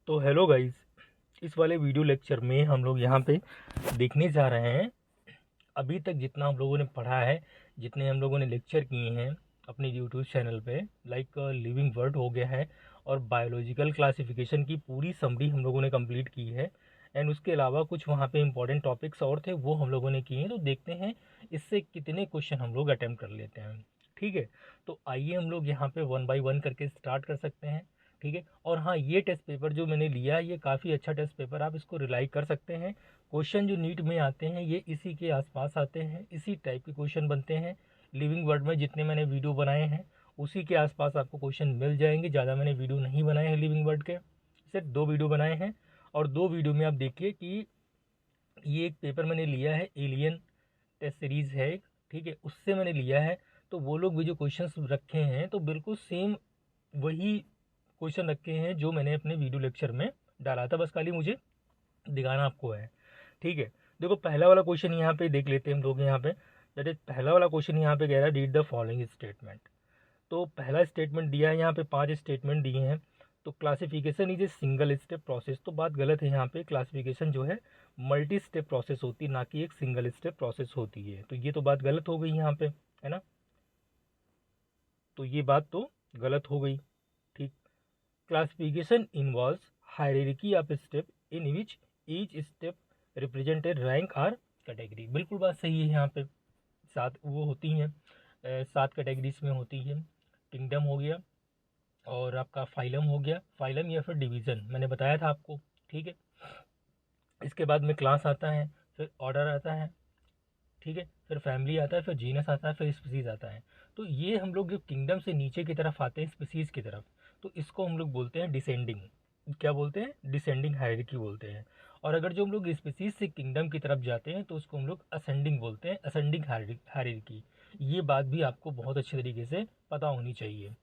तो hello guys, इस वाले वीडियो लेक्चर में हम लोग यहाँ पे देखने जा रहे हैं अभी तक जितना हम लोगों ने पढ़ा है, जितने हम लोगों ने लेक्चर किए हैं अपने यूट्यूब चैनल पे, लाइक लिविंग वर्ड हो गया है और बायोलॉजिकल क्लासिफिकेशन की पूरी समरी हम लोगों ने कंप्लीट की है। एंड उसके अलावा कुछ वहाँ पे इंपॉर्टेंट टॉपिक्स और थे वो हम लोगों ने किए हैं। तो देखते हैं इससे कितने क्वेश्चन हम लोग अटेम्प्ट कर लेते हैं। ठीक है, तो आइए हम लोग यहाँ पे वन बाई वन करके स्टार्ट कर सकते हैं। ठीक है, और हाँ, ये टेस्ट पेपर जो मैंने लिया ये काफ़ी अच्छा टेस्ट पेपर, आप इसको रिलाई कर सकते हैं। क्वेश्चन जो नीट में आते हैं ये इसी के आसपास आते हैं, इसी टाइप के क्वेश्चन बनते हैं। लिविंग वर्ड में जितने मैंने वीडियो बनाए हैं उसी के आसपास आपको क्वेश्चन मिल जाएंगे। ज़्यादा मैंने वीडियो नहीं बनाए हैं लिविंग वर्ड के, सिर्फ 2 वीडियो बनाए हैं। और 2 वीडियो में आप देखिए कि ये एक पेपर मैंने लिया है, एलियन टेस्ट सीरीज़ है एक, ठीक है, उससे मैंने लिया है। तो वो लोग भी जो क्वेश्चंस रखे हैं तो बिल्कुल सेम वही क्वेश्चन रखे हैं जो मैंने अपने वीडियो लेक्चर में डाला था, बस खाली मुझे दिखाना आपको है। ठीक है, देखो पहला वाला क्वेश्चन यहाँ पे देख लेते हैं हम लोग। यहाँ पे दैट इज पहला वाला क्वेश्चन यहाँ पे कह रहा है रीड द फॉलोइंग स्टेटमेंट। तो पहला स्टेटमेंट दिया है, यहाँ पे 5 स्टेटमेंट दिए हैं। तो classification is a single step process, तो बात गलत है। यहाँ पे क्लासिफिकेशन जो है मल्टी स्टेप प्रोसेस होती है, ना कि एक सिंगल स्टेप प्रोसेस होती है। तो ये तो बात गलत हो गई यहाँ पे, है ना, तो ये बात तो गलत हो गई। ठीक, classification involves hierarchy of step in which each step represented rank are category. बिल्कुल बात सही है। यहाँ पे 7 वो होती हैं, 7 कैटेगरीज में होती है। किंगडम हो गया और आपका फाइलम हो गया, फाइलम या फिर डिवीज़न मैंने बताया था आपको। ठीक है, इसके बाद में क्लास आता है, फिर ऑर्डर आता है, ठीक है, फिर फैमिली आता है, फिर जीनस आता है, फिर स्पीसीज आता है। तो ये हम लोग जो किंगडम से नीचे की तरफ आते हैं स्पीसीज की तरफ, तो इसको हम लोग बोलते हैं डिसेंडिंग। क्या बोलते हैं? डिसेंडिंग हायरार्की बोलते हैं। और अगर जो हम लोग स्पीसीज से किंगडम की तरफ जाते हैं तो उसको हम लोग असेंडिंग बोलते हैं, असेंडिंग हायरार्की। ये बात भी आपको बहुत अच्छे तरीके से पता होनी चाहिए।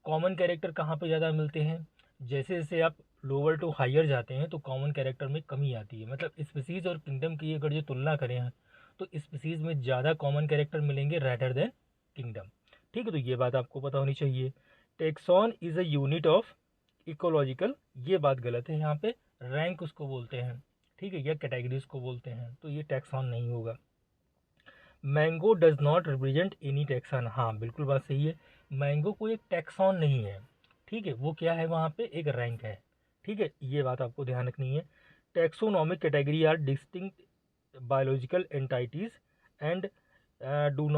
कॉमन कैरेक्टर कहाँ पे ज़्यादा मिलते हैं? जैसे जैसे आप लोअर टू हायर जाते हैं तो कॉमन कैरेक्टर में कमी आती है। मतलब स्पीसीज और किंगडम की अगर जो तुलना करें तो स्पीसीज में ज़्यादा कॉमन कैरेक्टर मिलेंगे रेदर देन किंगडम। ठीक है, तो ये बात आपको पता होनी चाहिए। Tax on is a unit of ecological, ये बात गलत है। यहाँ पे रैंक उसको बोलते हैं, ठीक है, या कैटेगरी उसको बोलते हैं, तो ये टैक्सॉन नहीं होगा। Mango does not represent any taxon, हाँ बिल्कुल बात सही है। मैंगो को एक टैक्सॉन नहीं है, ठीक है, वो क्या है, वहाँ पे एक रैंक है। ठीक है, ये बात आपको ध्यान रखनी है। Taxonomic category are distinct biological entities and do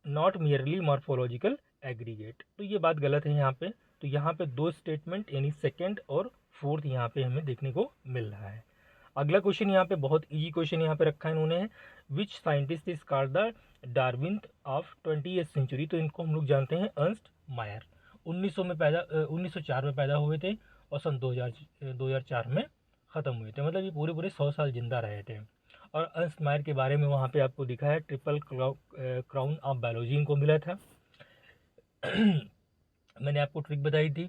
not merely morphological aggregate, तो ये बात गलत है यहाँ पे। तो यहाँ पे 2 स्टेटमेंट यानी सेकेंड और फोर्थ यहाँ पे हमें देखने को मिल रहा है। अगला क्वेश्चन यहाँ पे बहुत इजी क्वेश्चन यहाँ पे रखा है इन्होंने, which scientist is called the Darwin of 20th century. तो इनको हम लोग जानते हैं अर्नस्ट मायर। 1904 में पैदा हुए थे और सन 2004 में ख़त्म हुए थे। मतलब ये पूरे पूरे 100 साल जिंदा रहे थे। और अर्नस्ट मायर के बारे में वहाँ पे आपको दिखा है ट्रिपल क्राउन ऑफ बायोलॉजी इनको मिला था। मैंने आपको ट्रिक बताई थी,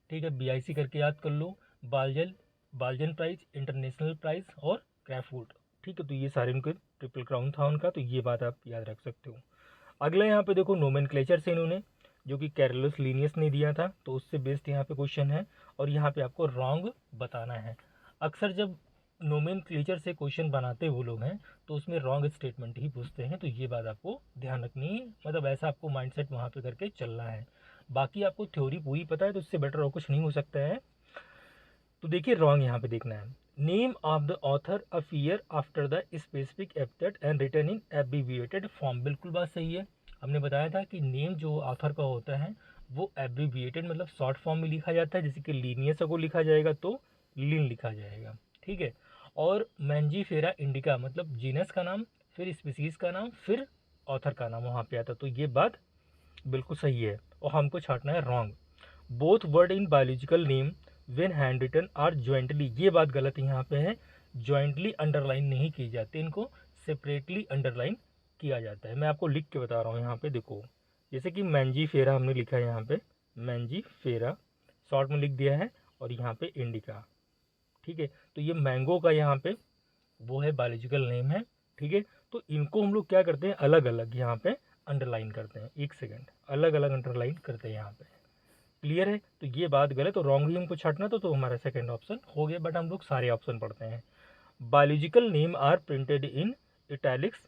ठीक है, BIC करके याद कर लो। बाल्जन प्राइज, इंटरनेशनल प्राइज और क्रैफूड। ठीक है, तो ये सारे उनके ट्रिपल क्राउन था उनका, तो ये बात आप याद रख सकते हो। अगला यहाँ पे देखो नोमेनक्लेचर से इन्होंने जो कि कैरोलस लीनियस ने दिया था, तो उससे बेस्ड यहाँ पे क्वेश्चन है और यहाँ पे आपको रॉन्ग बताना है। अक्सर जब नोमेनक्लेचर से क्वेश्चन बनाते वो लोग हैं तो उसमें रॉन्ग स्टेटमेंट ही पूछते हैं, तो ये बात आपको ध्यान रखनी है। मतलब ऐसा आपको माइंडसेट वहाँ पे करके चलना है। बाकी आपको थ्योरी पूरी पता है तो इससे बेटर और कुछ नहीं हो सकता है। तो देखिए रॉन्ग यहाँ पे देखना है। Name of the author appear after the specific epithet and written in abbreviated form, बिल्कुल बात सही है। हमने बताया था कि नेम जो ऑथर का होता है वो एब्रीविएटेड मतलब शॉर्ट फॉर्म में लिखा जाता है, जैसे कि लीनियस को लिखा जाएगा तो लिन लिखा जाएगा। ठीक है, और मैंजीफेरा इंडिका मतलब जीनस का नाम, फिर स्पीसीज का नाम, फिर ऑथर का नाम वहाँ पे आता, तो ये बात बिल्कुल सही है और हमको छाटना है wrong. Both word in biological name when hand written are jointly, ये बात गलत यहाँ पे है। ज्वाइंटली अंडरलाइन नहीं की जाती, इनको सेपरेटली अंडरलाइन किया जाता है। मैं आपको लिख के बता रहा हूँ यहाँ पे देखो, जैसे कि मैंजी फेरा हमने लिखा है यहाँ पे, मैंजी फेरा शॉर्ट में लिख दिया है और यहाँ पे इंडिका। ठीक है, तो ये मैंगो का यहाँ पे वो है बायोलॉजिकल नेम है। ठीक है, तो इनको हम लोग क्या करते हैं, अलग अलग यहाँ पे अंडरलाइन करते हैं। एक सेकेंड, अलग अलग अंडरलाइन करते हैं यहाँ पे। क्लियर है? तो ये बात गलत और रॉन्ग ही हमको छाटना तो हमारा सेकंड ऑप्शन हो गया, बट हम लोग सारे ऑप्शन पढ़ते हैं। Biological name are printed in italics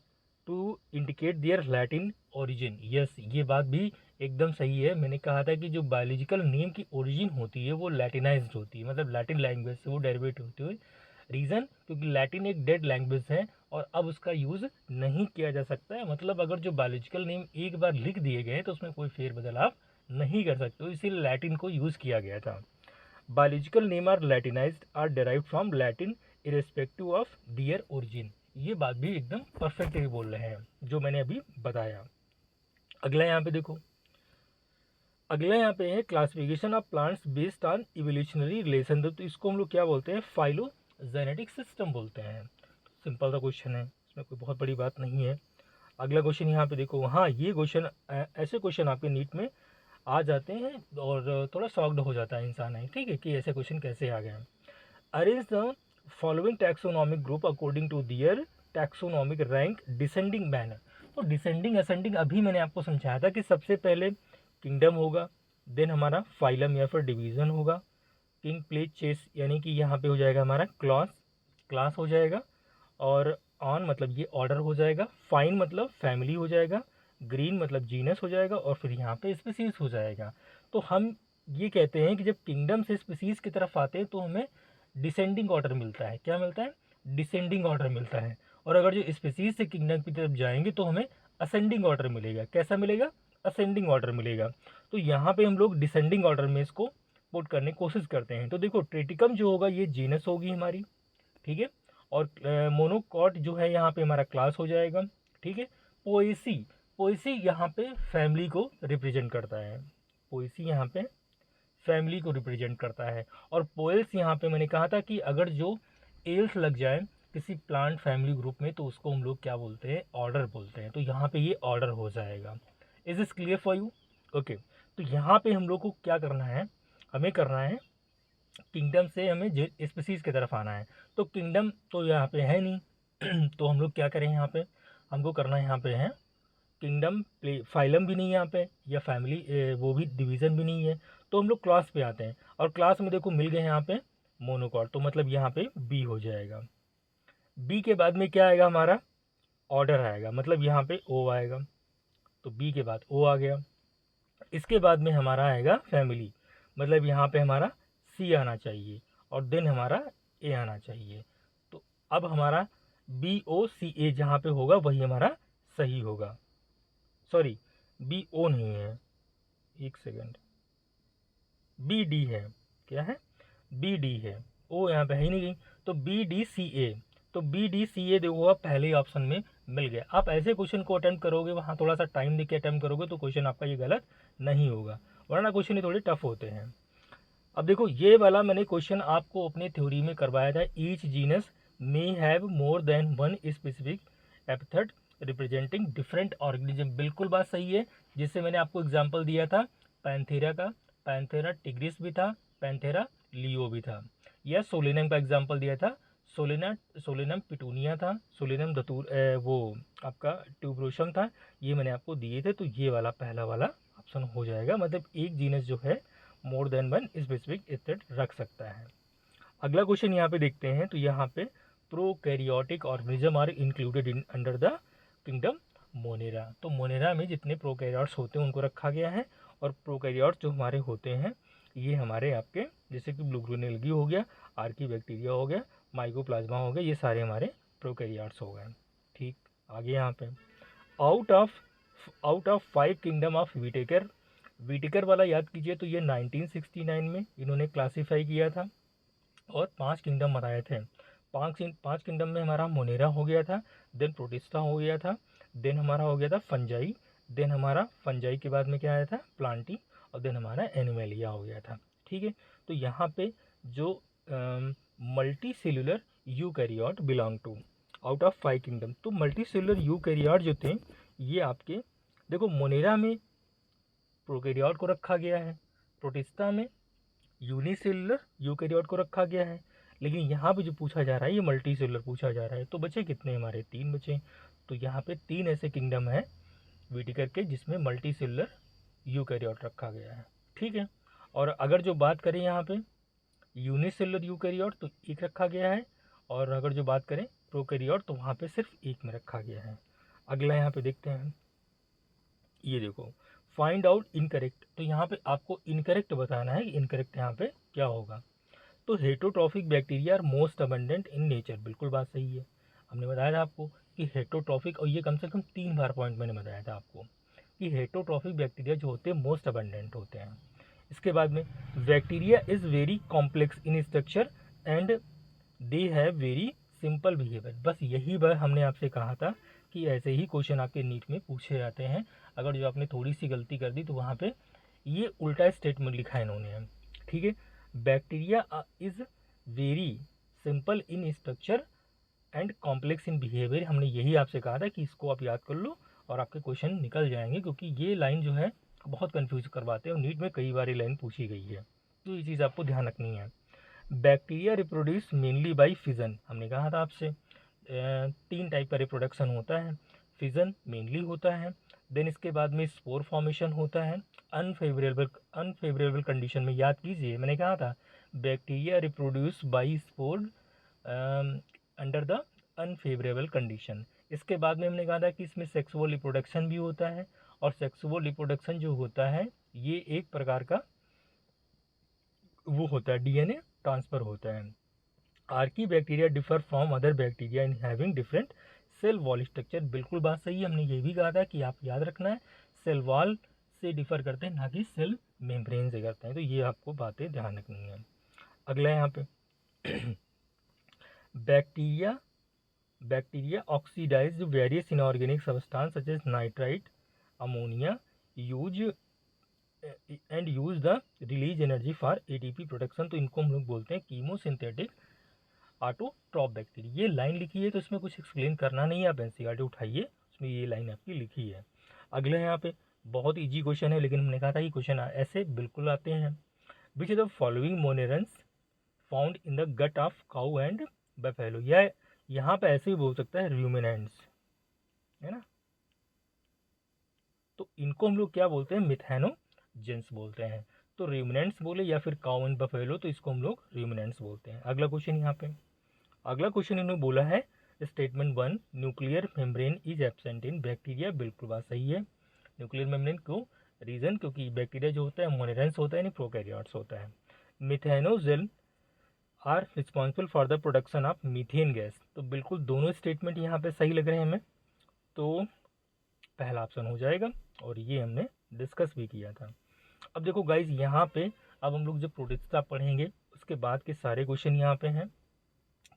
to indicate their Latin origin. Yes, ये बात भी एकदम सही है। मैंने कहा था कि जो बायोलॉजिकल नेम की ओरिजिन होती है वो लैटिनाइज्ड होती है, मतलब लैटिन लैंग्वेज से वो डेरिवेट होती है। रीज़न, क्योंकि लैटिन एक डेड लैंग्वेज है और अब उसका यूज़ नहीं किया जा सकता है। मतलब अगर जो बायोलॉजिकल नेम एक बार लिख दिए गए तो उसमें कोई फेरबदल आप नहीं कर सकते हो, इसीलिए लैटिन को यूज़ किया गया था। Biological name are latinised are derived from Latin irrespective of their origin. ये बात भी एकदम परफेक्टली बोल रहे हैं जो मैंने अभी बताया। अगला यहाँ पे देखो, अगला यहाँ पे है classification of plants based on evolutionary relation. तो इसको हम लोग क्या बोलते हैं? फाइलोजेनेटिक सिस्टम बोलते हैं। सिंपल सा क्वेश्चन है, इसमें कोई बहुत बड़ी बात नहीं है। अगला क्वेश्चन यहाँ पे देखो, हाँ ये क्वेश्चन, ऐसे क्वेश्चन आपके नीट में आ जाते हैं और थोड़ा शॉक्ड हो जाता है इंसान है, ठीक है, कि ऐसे क्वेश्चन कैसे आ गए। Arrange the following taxonomic group according to their taxonomic rank descending manner. तो डिसेंडिंग असेंडिंग अभी मैंने आपको समझाया था कि सबसे पहले किंगडम होगा, देन हमारा फाइलम या फिर डिवीज़न होगा, किंग प्लेस चेस यानी कि यहाँ पे हो जाएगा हमारा क्लास हो जाएगा, और ऑन मतलब ये ऑर्डर हो जाएगा, फाइन मतलब फैमिली हो जाएगा, ग्रीन मतलब जीनस हो जाएगा, और फिर यहाँ पे स्पीसीज हो जाएगा। तो हम ये कहते हैं कि जब किंगडम से स्पीसीज की तरफ आते हैं तो हमें डिसेंडिंग ऑर्डर मिलता है। क्या मिलता है? डिसेंडिंग ऑर्डर मिलता है। और अगर जो स्पीसीज से किंगडम की तरफ जाएंगे तो हमें असेंडिंग ऑर्डर मिलेगा। कैसा मिलेगा? असेंडिंग ऑर्डर मिलेगा। तो यहाँ पे हम लोग डिसेंडिंग ऑर्डर में इसको पुट करने की कोशिश करते हैं। तो देखो ट्रिटिकम जो होगा ये जीनस होगी हमारी, ठीक है, और मोनोकॉट जो है यहाँ पे हमारा क्लास हो जाएगा, ठीक है। पोएसी यहाँ पे फैमिली को रिप्रेजेंट करता है, पोएसी यहाँ पे फैमिली को रिप्रेजेंट करता है। और पोएल्स यहाँ पे मैंने कहा था कि अगर जो एल्स लग जाए किसी प्लांट फैमिली ग्रुप में तो उसको हम लोग क्या बोलते हैं? ऑर्डर बोलते हैं। तो यहाँ पे ये ऑर्डर हो जाएगा। Is this clear for you? Okay, तो यहाँ पे हम लोग को क्या करना है? हमें करना है किंगडम से हमें स्पीसीज की तरफ आना है। तो किंगडम तो यहाँ पे है नहीं तो हम लोग क्या करें? यहाँ पे हमको करना यहाँ पे है किंगडम प्ले, फाइलम भी नहीं यहाँ पे, या फैमिली वो भी डिवीज़न भी नहीं है। तो हम लोग क्लास पे आते हैं, और क्लास में देखो मिल गए यहाँ पे मोनोकॉट, तो मतलब यहाँ पे बी हो जाएगा। बी के बाद में क्या आएगा? हमारा ऑर्डर आएगा, मतलब यहाँ पे ओ आएगा। तो बी के बाद ओ आ गया। इसके बाद में हमारा आएगा फैमिली, मतलब यहाँ पे हमारा सी आना चाहिए, और देन हमारा ए आना चाहिए। तो अब हमारा बी ओ सी ए जहाँ पे होगा वही हमारा सही होगा। सॉरी, बी ओ नहीं है, एक सेकेंड, बी डी है। क्या है? बी डी है, ओ यहाँ पे है ही नहीं। तो बी डी सी ए, तो बी डी सी ए देखो आप पहले ऑप्शन में मिल गया। आप ऐसे क्वेश्चन को अटेम्प्ट करोगे, वहाँ थोड़ा सा टाइम देके अटेम्प्ट करोगे तो क्वेश्चन आपका ये गलत नहीं होगा, वरना क्वेश्चन ये थोड़े टफ होते हैं। अब देखो ये वाला मैंने क्वेश्चन आपको अपने थ्योरी में करवाया था, each genus may have more than one specific epithet representing different organism. बिल्कुल बात सही है, जिससे मैंने आपको एग्जांपल दिया था पैंथेरा का, पैंथेरा टिग्रिस भी था, पैंथेरा लियो भी था, या सोलेनम का एग्जांपल दिया था, सोलेनम पिटूनिया था, सोलेनम दतूर वो आपका ट्यूबरोशम था, ये मैंने आपको दिए थे। तो ये वाला पहला वाला ऑप्शन हो जाएगा, मतलब एक जीनस जो है more than one specific epithet रख सकता है। अगला क्वेश्चन यहाँ पे देखते हैं, तो यहाँ पे prokaryotic organism are included in under the kingdom Monera. तो मोनेरा में जितने प्रोकैरियोट्स होते हैं उनको रखा गया है, और प्रोकैरियोट्स जो हमारे होते हैं ये हमारे आपके जैसे कि ब्लू ग्रीन एल्गी हो गया, आर्की बैक्टीरिया हो गया, माइकोप्लाज्मा हो गया, ये सारे हमारे प्रोकैरियोट्स हो गए। ठीक, आगे यहाँ पे आउट ऑफ 5 किंगडम ऑफ वीटेकर वाला याद कीजिए, तो ये 1969 में इन्होंने क्लासीफाई किया था और 5 किंगडम बताए थे। पांच किंगडम में हमारा मोनेरा हो गया था, देन प्रोटिस्टा हो गया था, देन हमारा हो गया था फंजाई, देन हमारा फंजाई के बाद में क्या आया था? प्लांटी, और देन हमारा एनिमेलिया हो गया था। ठीक है, तो यहाँ पे जो multi cellular eukaryote belong to out of 5 kingdom, तो मल्टी सेलुलर यूकैरियोट जो थे ये आपके देखो मोनेरा में प्रोकैरियोट को रखा गया है, प्रोटिस्टा में यूनिसेलुलर यूकैरियोट को रखा गया है, लेकिन यहाँ पे जो पूछा जा रहा है ये मल्टी सेलुलर पूछा जा रहा है। तो बचे कितने? हमारे 3 बचे। तो यहाँ पे 3 ऐसे किंगडम है वीटिकर के जिसमें मल्टी सेलुलर यूकैरियोट रखा गया है। ठीक है, और अगर जो बात करें यहाँ पे यूनिसेलुलर यूकैरियोट तो एक रखा गया है, और अगर जो बात करें प्रोकैरियोट तो वहाँ पे सिर्फ एक में रखा गया है। अगला यहाँ पे देखते हैं, ये देखो फाइंड आउट इनकरेक्ट। तो यहाँ पे आपको इनकरेक्ट बताना है कि इनकरेक्ट यहाँ पे क्या होगा। तो heterotrophic bacteria are most abundant in nature, बिल्कुल बात सही है। हमने बताया था आपको कि हेटरोट्रॉफिक, और ये कम से कम 3 बार पॉइंट मैंने बताया था आपको कि हेटरोट्रॉफिक बैक्टीरिया जो होते हैं मोस्ट अबंडेंट होते हैं। इसके बाद में bacteria is very complex in structure and they have very simple behaviour. बस यही बार हमने आपसे कहा था कि ऐसे ही क्वेश्चन आपके नीट में पूछे जाते हैं। अगर जो आपने थोड़ी सी गलती कर दी तो वहाँ पे ये उल्टा स्टेटमेंट लिखा है इन्होंने, ठीक है। Bacteria is very simple in structure and complex in behaviour. हमने यही आपसे कहा था कि इसको आप याद कर लो और आपके क्वेश्चन निकल जाएंगे, क्योंकि ये लाइन जो है बहुत कंफ्यूज करवाते हैं और नीट में कई बार ये लाइन पूछी गई है, तो ये चीज़ आपको ध्यान रखनी है। Bacteria reproduce mainly by fission, हमने कहा था आपसे 3 टाइप का रिप्रोडक्शन होता है। फिजन मेनली होता है, देन इसके बाद में स्पोर फॉर्मेशन होता है। अनफेवरेबल कंडीशन में याद कीजिए मैंने कहा था bacteria reproduce by spore under the unfavourable condition. इसके बाद में हमने कहा था कि इसमें सेक्सुअल रिप्रोडक्शन भी होता है, और सेक्सुअल रिप्रोडक्शन जो होता है ये एक प्रकार का वो होता है डीएनए ट्रांसफ़र होता है। Archaebacteria differ from other bacteria in having different cell wall structure, बिल्कुल बात सही है। हमने ये भी कहा था कि आप याद रखना है सेल वॉल से डिफर करते हैं, ना कि सेल मेम्ब्रेन से करते हैं, तो ये आपको बातें ध्यान रखनी है। अगला यहाँ पे bacteria oxidize various inorganic substance such as nitrite ammonia use the release energy for ATP production. तो इनको हम लोग बोलते हैं कीमोसिंथेटिक ऑटोट्रॉप बैक्टीरिया। ये लाइन लिखी है तो इसमें कुछ एक्सप्लेन करना नहीं है, आप एनसीईआरटी उठाइए, उसमें ये लाइन आपकी लिखी है। अगले यहाँ पे बहुत इजी क्वेश्चन है, लेकिन हमने कहा था कि क्वेश्चन ऐसे बिल्कुल आते हैं। Which is the following monerans found in the gut of cow and buffalo, या यहाँ पे ऐसे भी बोल सकता है रूमिनेंट्स, है ना। तो इनको हम लोग क्या बोलते हैं, मिथेनोजेंस बोलते हैं। तो रूमिनेंट्स बोले या फिर काउ एंड बफेलो, तो इसको हम लोग रूमिनेंट्स बोलते हैं। अगला क्वेश्चन यहाँ पे, अगला क्वेश्चन इन्होंने बोला है statement 1 nuclear membrane is absent in bacteria, बिल्कुल बात सही है। न्यूक्लियर मेम्ब्रेन क्यों, रीजन क्योंकि बैक्टीरिया जो होता है मोनेरेंस होता है नहीं प्रोकैरियोट्स होता है। Methanogens are responsible for the production of methane gas, तो बिल्कुल दोनों स्टेटमेंट यहाँ पे सही लग रहे हैं हमें, तो पहला ऑप्शन हो जाएगा, और ये हमने डिस्कस भी किया था। अब देखो गाइज यहाँ पे अब हम लोग जब प्रोटिस्टा पढ़ेंगे उसके बाद के सारे क्वेश्चन यहाँ पे हैं,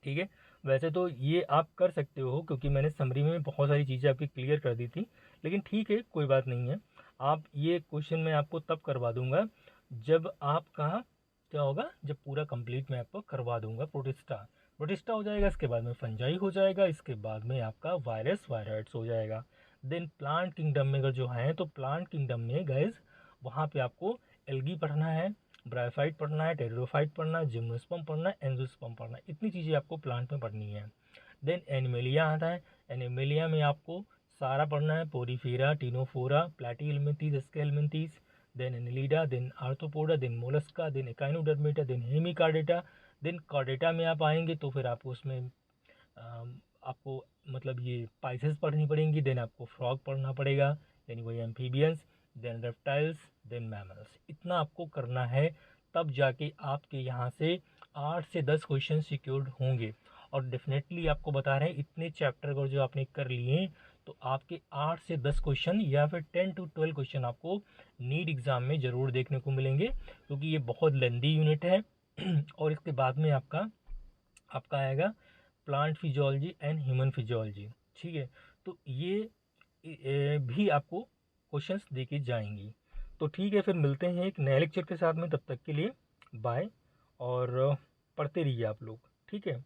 ठीक है। वैसे तो ये आप कर सकते हो क्योंकि मैंने समरी में बहुत सारी चीज़ें आपकी क्लियर कर दी थी, लेकिन ठीक है कोई बात नहीं है। आप ये क्वेश्चन मैं आपको तब करवा दूंगा जब आपका क्या होगा, जब पूरा कंप्लीट मैं आपको करवा दूंगा। प्रोटिस्टा हो जाएगा, इसके बाद में फंजाई हो जाएगा, इसके बाद में आपका वायरस हो जाएगा। देन प्लांट किंगडम में अगर जो है तो प्लांट किंगडम में गाइज वहाँ पे आपको एल्गी पढ़ना है, ब्रायोफाइट पढ़ना है, टेरिडोफाइट पढ़ना है, जिम्नोस्पर्म पढ़ना है, एंजियोस्पर्म पढ़ना है, इतनी चीज़ें आपको प्लांट में पढ़नी है। देन एनिमेलिया आता है, एनिमेलिया में आपको सारा पढ़ना है, Porifera, Ctenophora, Platyhelminthes, Aschelminthes, then Annelida, then Arthropoda, then Mollusca, then Echinodermata, then Hemichordata. Then Chordata में आप आएंगे तो फिर आपको उसमें आपको मतलब ये पाइसेस पढ़नी पड़ेंगी, देन आपको फ्रॉग पढ़ना पड़ेगा, यानी वही amphibians, then reptiles, then mammals. इतना आपको करना है, तब जाके आपके यहाँ से 8 से 10 क्वेश्चन सिक्योर्ड होंगे। और डेफिनेटली आपको बता रहे हैं इतने चैप्टर अगर जो आपने कर लिए तो आपके 8 से 10 क्वेश्चन या फिर 10 to 12 क्वेश्चन आपको नीट एग्ज़ाम में ज़रूर देखने को मिलेंगे, क्योंकि ये बहुत लेंदी यूनिट है। और इसके बाद में आपका आएगा plant physiology and human physiology, ठीक है। तो ये भी आपको क्वेश्चंस देके जाएंगी। तो ठीक है, फिर मिलते हैं एक नए लेक्चर के साथ में, तब तक के लिए बाय, और पढ़ते रहिए आप लोग, ठीक है।